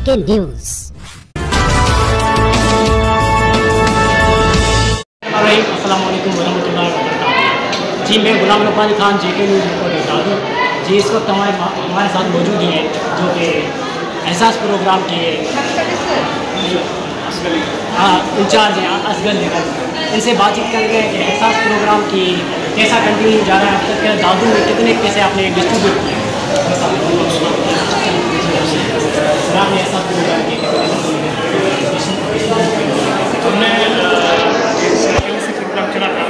JK news. अस्सलाम वालेकुम वरहमतुल्लाहि वबरकातुहू। जी, मैं Ghulam Rabbani Khan JK news reporter डालू। जी, इस वक्त हमारे साथ मौजूद हैं जो कि एहसास प्रोग्राम के इंचार्ज हैं असगर निगम। इनसे बातचीत कर रहे हैं कि एहसास प्रोग्राम की कैसा कंटिन्यू जा रहा है, अब तक दादू में कितने पैसे आपने डिस्ट्रीब्यूट किए हैं। आपने एहसास प्रोग्राम के प्रोग्राम चला था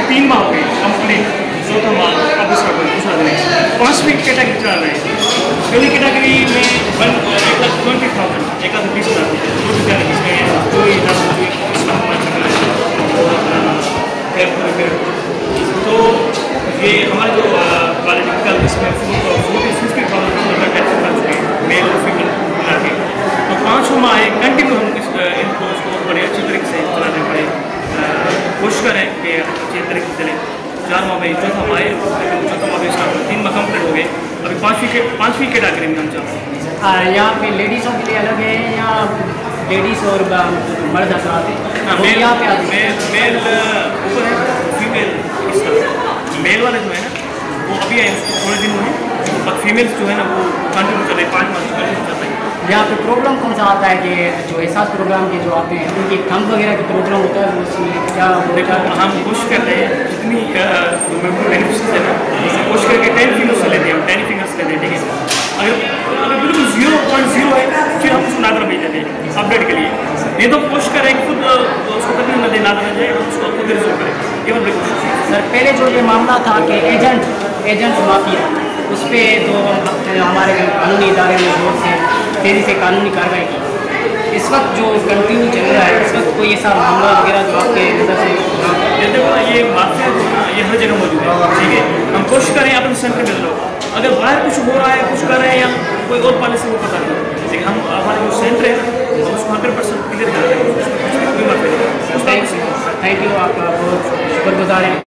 3 माह हो गए कंप्लीट। चौथा माह अब दूसरा दिन 5वीं कैटेगरी चला रहे हैं। पहली कैटेगरी में 1,20,000 1,20,000 तो ये हमारे जो पॉलिटिकल इसमें 40,50,000 मेल और फीमेल मिला के, तो 5 माह कंटिन्यू हम इनको बड़े अच्छी तरीके से चलाने पड़े। कोशिश करें कि अच्छी तरीके से चले। 4 माह में चौथा माह है, चौथा माह में इसका 3 माह कम्प्लीट हो गए। अभी 5वीं कैटेगरी में हम चल रहे हैं। यहाँ पे लेडीज़ों के लिए अलग है या लेडीज़ और मर्द हजरात हैं? मेल यहाँ पे आते हैं। मेल ऊपर है, फीमेल मेल वाले जो है ना वो अभी आए, उसको थोड़े दिन हुए, और फीमेल्स जो है ना वो कंटिन्यू चल रहे हैं, 5 माह से कंटिन्यू चल रहे हैं। यहाँ पे प्रॉब्लम कौन सा आता है कि जो एहसास प्रोग्राम के जो आते हैं उनकी थंब वगैरह की प्रॉब्लम होता है, उसमें क्या देखो हम कोशिश कर रहे हैं जितनी बेनिफिट्स है ना, कोशिश करके 10 फिंगर्स से लेते हैं, हम 10 फिंगर्स लेते हैं, ठीक है। अगर बिल्कुल 0.0 है फिर हम उसको नादरा भेज देते हैं अपडेट के लिए। नहीं तो कोशिश करें खुद उसको कभी न दे नादरा जाए, उसको खुद रिजोल्व करें, ये हमारी कोशिश है। सर, पहले जो ये मामला था कि एजेंट माफिया, उस पर तो हमारे कानूनी इदारे ने जोर से तेज़ी से कानूनी कार्रवाई की। इस वक्त जो कंटिन्यू चल रहा है, इस वक्त कोई ऐसा मामला वगैरह जो आपके नज़र से देखो ये माफिया जो है ये हर जगह मौजूद है, ठीक है। हम कोशिश करें अपने सेंटर में लोग, अगर बाहर कुछ हो रहा है, कुछ कर रहे हैं या कोई और पॉलिसी वो पता नहीं, लेकिन हम हमारे जो सेंटर है उसको 100% क्लियर कर रहे हैं। थैंक यू, आपका बहुत शुक्रगुजार है।